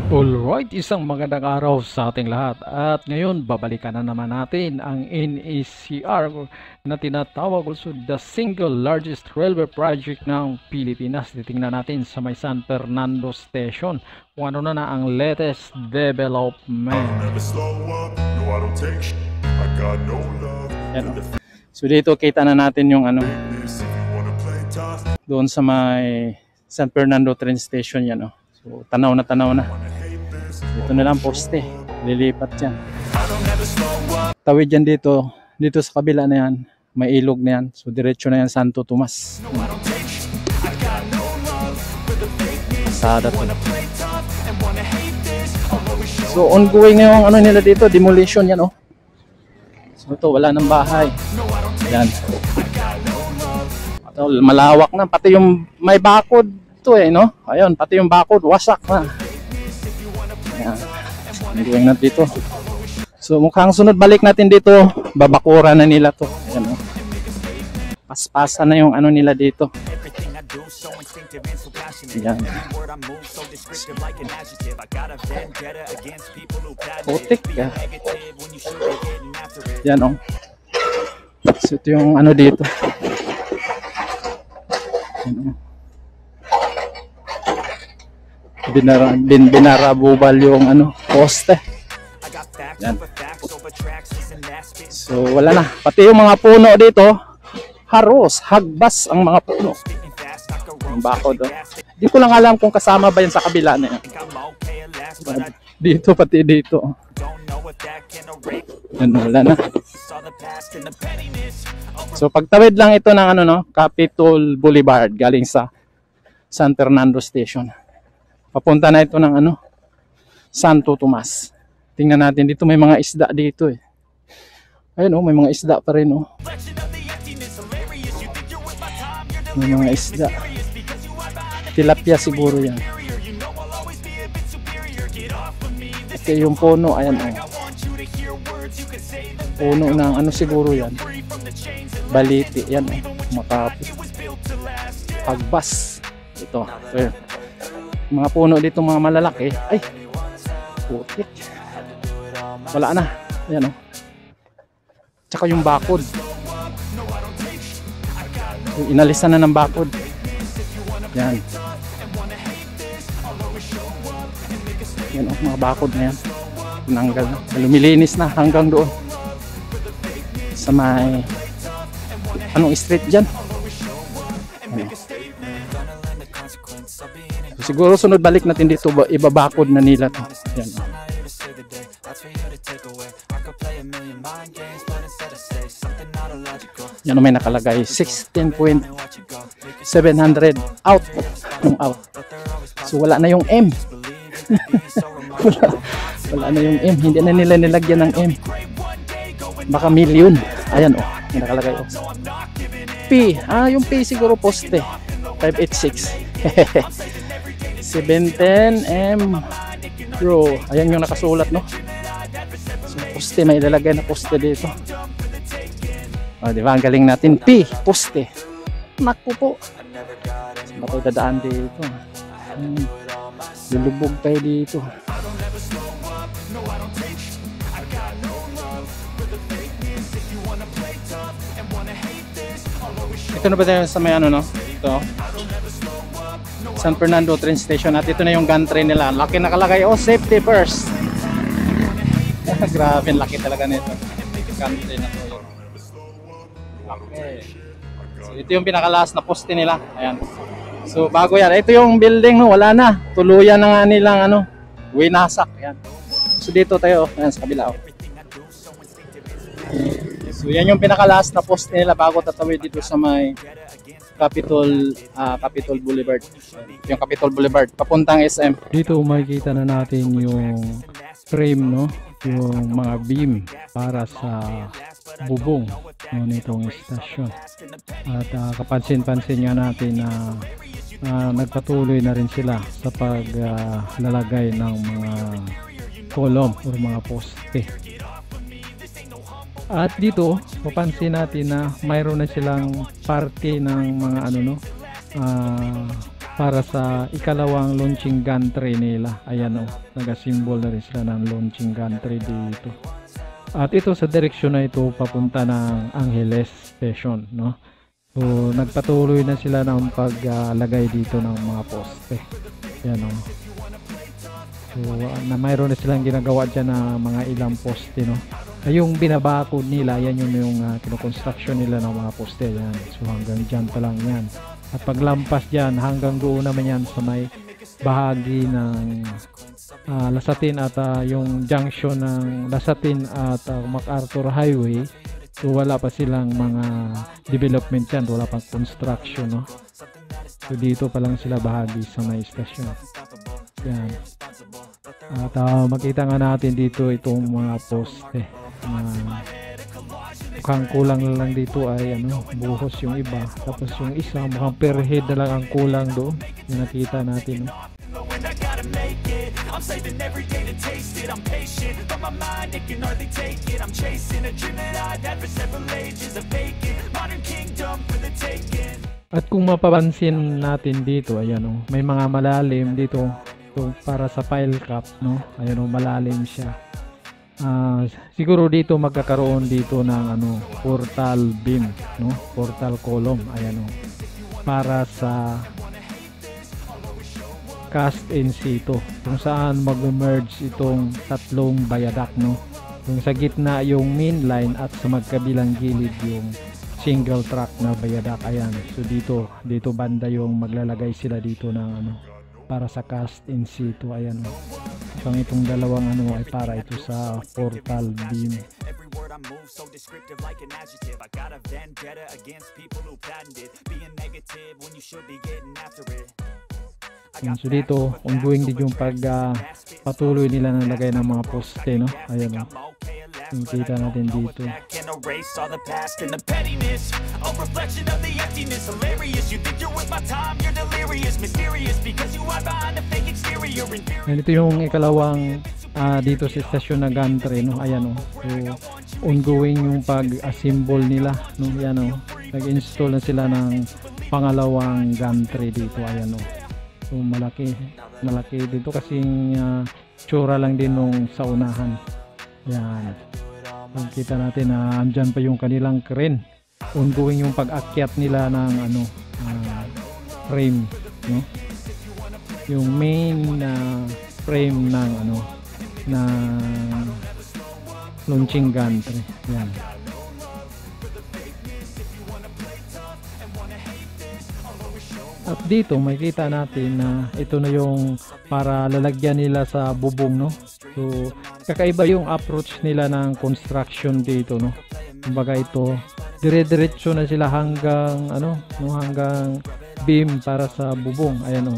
Alright, isang magandang araw sa ating lahat. At ngayon, babalikan na naman natin ang NECR na tinatawag also the single largest railway project ng Pilipinas. Titingnan natin sa may San Fernando Station kung ano na ang latest development. Yan, oh. So dito kita na natin yung ano, doon sa may San Fernando train station yan. Oh. So tanaw na dito na lang poste, lilipat yan, tawid yan dito sa kabila na yan, may ilog na yan, so diretso na yan Santo Tomas. Pasada to. So ongoing na yung ano nila dito, demolition yan oh. So ito wala ng bahay yan, ito, malawak na, pati yung may bakod to eh no, ayun pati yung bakod wasak na. Ongoing na dito. So mukhang sunod balik natin dito, babakura na nila to. Ayan, oh. Paspasan na yung ano nila dito. Ayan. Putik ya. Ayan oh. So ito yung ano dito. Ayan, oh. Binarabubal yung ano, poste. Yan. So wala na, pati yung mga puno dito haros, hagbas ang mga puno. Ang bakod oh. Di ko lang alam kung kasama ba yan sa kabila na yan. Dito pati dito. Yan, wala na. So pagtawid lang ito ng ano no, Capitol Boulevard galing sa San Fernando Station. Papunta na ito ng ano, Santo Tomas. Tingnan natin dito, may mga isda dito eh. Ayun oh, may mga isda pa rin oh. May mga isda. Tilapia siguro yan. Ito yung puno, ayan oh. Puno ng ano siguro yan. Baliti, yan oh. Makapit. Hagbas. Ito, ayun. Mga puno dito, mga malalaki. Ay, putik. Wala na. Ayan o. Tsaka yung bakod. Inalisan na ng bakod. Yan. Yan o, mga bakod na yan. Tinanggal na. Lumilinis na hanggang doon. Sa may anong street dyan? Ano? Siguro sunod balik natin dito, ibabakod na nila to. Yan. Yan may nakalagay 16.700 out. Out. So wala na yung M. wala na yung M. Hindi na nila nilagyan ng M. Baka million. Ayan oh, may nakalagay oh. P. Yung P siguro poste. 586. 710M Pro. Ayan yung nakasulat no. So poste, may ilalagay na poste dito. O diba, ang galing natin. P, poste. Naku po. Saan tayo dadaan dito? Lulubog tayo dito. Ito na ba tayo sa may ano no? Ito San Fernando train station at ito na yung gantry nila. Laki nakalagay oh, safety first. Grabe, laki talaga nito. Gantry na to. Okay. So ito yung pinakalas na poste nila. Ayan. So bago yan, ito yung building no, wala na. Tuluyan na nga nilang ano, winasak. Ayan. So dito tayo, ayan sa kabila oh. So yan yung pinakalas na poste nila bago tatawid dito sa may Capitol Boulevard. Yung Capitol Boulevard papuntang SM. Dito makikita na natin yung frame no, yung mga beam para sa bubong nitong istasyon. At kapansin-pansin nga natin na nagpatuloy na rin sila sa paglalagay ng mga kolom o mga poste. At dito, mapansin natin na mayroon na silang parte ng mga ano no, para sa ikalawang launching gantry nila. Ayan o, nagasimbol na rin sila ng launching gantry dito. At ito sa direksyon na ito papunta ng Angeles Station, no? So nagpatuloy na sila ng paglagay dito ng mga poste. Ayan o. So na mayroon na silang ginagawa dyan na mga ilang poste, no? Yung binabakod nila, yan yung kinoconstruction nila ng mga poste. Yan. So hanggang dyan pa lang yan. At paglampas dyan, hanggang doon naman yan sa may bahagi ng Lasatin at yung junction ng Lasatin at MacArthur Highway. So wala pa silang mga development yan. Wala pang construction, no? So dito pa lang sila bahagi sa may stasyon. Yan. At makita nga natin dito itong mga poste. Mukhang kulang na lang dito ay buhos yung iba, tapos yung isa mukhang per head na lang ang kulang doon yung nakita natin, no? At kung mapapansin natin dito, ayan, may mga malalim dito para sa pile cap, no? Ayan, malalim siya. Siguro dito magkakaroon dito ng portal beam, no? Portal column, ayan para sa cast in situ, kung saan mag-merge itong tatlong viaduct, no? Yung sa gitna yung main line at sa magkabilang gilid yung single track na viaduct. Ayan, so dito banda yung maglalagay sila dito ng para sa cast in situ. Ayan, pang itong dalawang ay para ito sa portal beam. So dito ongoing din yung patuloy nila na lagay ng mga poste, no? Ayan, kita natin dito. And ito yung ikalawang dito sa stasyon na gantry, no? Ayan, so ongoing yung pag-assemble nila, no? Ayan, nag-install na sila ng pangalawang gantry dito. Ayan, so malaki dito kasi tsura lang din nung sa unahan. Yan, kita natin na andyan pa yung kanilang crane. Ongoing yung pag-akyat nila ng frame, no? Yung main frame ng na launching gantry. Yan. At dito makikita natin na ito na yung para lalagyan nila sa bubong, no? So kakaiba yung approach nila ng construction dito, no? Kumbaga ito dire-diretso na sila hanggang hanggang beam para sa bubong. Ayan,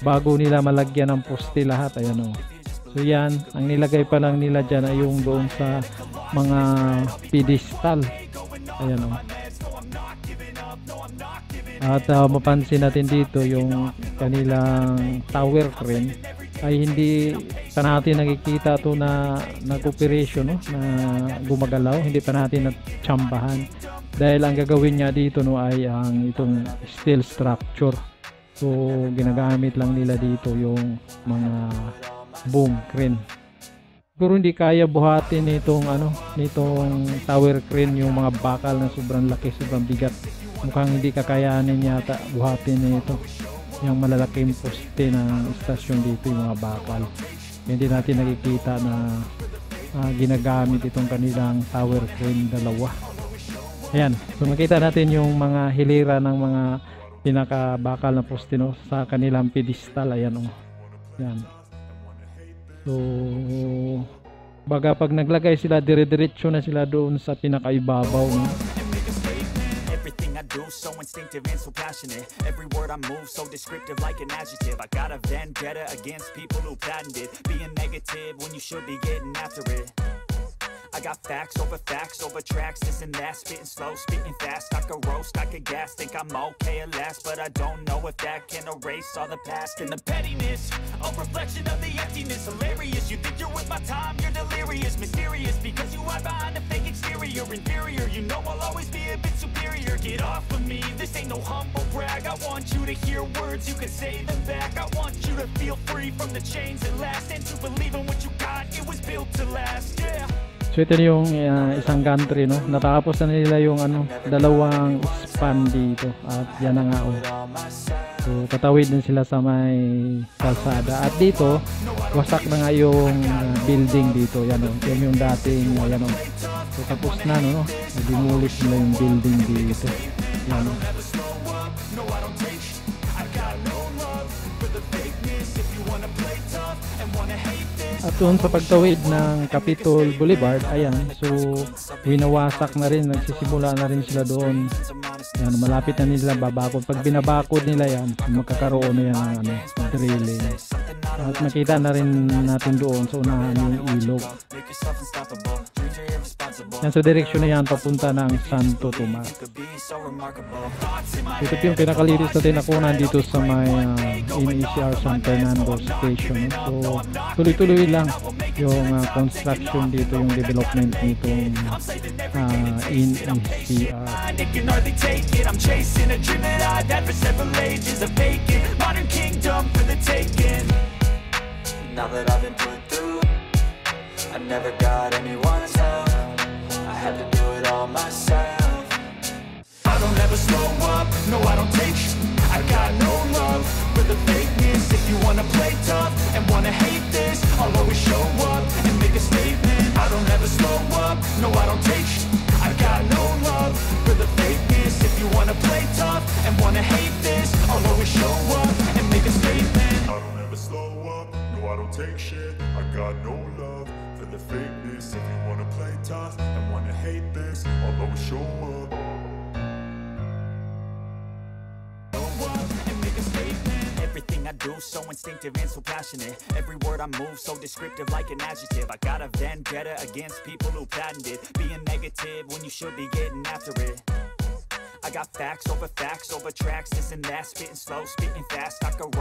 bago nila malagyan ng poste lahat. Ayan, so yan, ang nilagay pa lang nila dyan ay yung doon sa mga pedestal. Ayan, at mapansin natin dito yung kanilang tower crane ay hindi pa natin nakikita to na nag-operation, no? Na gumagalaw, hindi pa natin natsambahan dahil ang gagawin niya dito, no, ay ang itong steel structure. So ginagamit lang nila dito yung mga boom crane. Siguro hindi kaya buhatin nitong tower crane yung mga bakal na sobrang laki, sobrang bigat. Mukhang hindi kakayanin yata buhatin nito yung malalaking poste ng istasyon dito, yung mga bakal. Hindi natin nakikita na ginagamit itong kanilang tower crane dalawa. Ayan, so makita natin yung mga hilera ng mga pinakabakal na poste, no, sa kanilang pedestal. Ayan, yan. So baga pag naglagay sila, dire-diretso na sila doon sa pinakaibabaw, no? Do so instinctive and so passionate. Every word I move so descriptive like an adjective. I got a vendetta against people who patented being negative when you should be getting after it. I got facts over tracks, this and that, spitting slow, spitting fast. I could roast, I could gas, think I'm okay at last, but I don't know if that can erase all the past and the pettiness. A reflection of the emptiness, hilarious. You think you're with my time, you're delirious, mysterious because you hide behind a fake exterior, inferior. You know I'll always be a bit superior. Get off of me, this ain't no humble brag. I want you to hear words, you can say them back. I want you to feel free from the chains that last, and to believe in what you got, it was built to last, yeah. So ito yung isang country, no? Natapos na nila yung dalawang span dito at yan na nga, oh. So tatawid din sila sa may kalsada at dito wasak na nga yung building dito, yan, oh. Yan yung dating, yan, oh. So tapos na, no? Demolish nila yung building dito, yan, oh. At doon sa pagtawid ng Capitol Boulevard, ayan, so winawasak na rin, nagsisimula na rin sila doon. Yan, malapit na nila babakod. Pag binabakod nila yan, magkakaroon na yan ng drilling. At nakita na rin natin doon sa unahan yung ilog. Yan, sa direksyon na yan papunta ng Santo Tomas. Ito yung pinakalitis natin nakunan dito sa may NECR San Fernando Station. So tuloy-tuloy lang yung construction dito, yung development nitong NECR. I'm chasing a dream that I've had for several ages, a vacant modern kingdom for the taking. Now that I've been put through, I never got anyone's help. I had to do it all myself. I don't ever slow up, no I don't take sh**. I got no love for the fakeness. If you wanna play tough and wanna hate this, I'll always show up and make a statement. I don't ever slow up, no I don't take sh**. I got no love for the fakeness. If you wanna play tough and wanna hate this, I'll always show up and make a statement. I don't ever slow up, no I don't take shit. I got no love for the fakeness. If you wanna play tough and wanna hate this, I'll always show up. Everything I do so instinctive and so passionate. Every word I move so descriptive like an adjective. I got a vendetta against people who patented being negative when you should be getting after it. I got facts over tracks, this and that, spitting slow, spitting fast. I could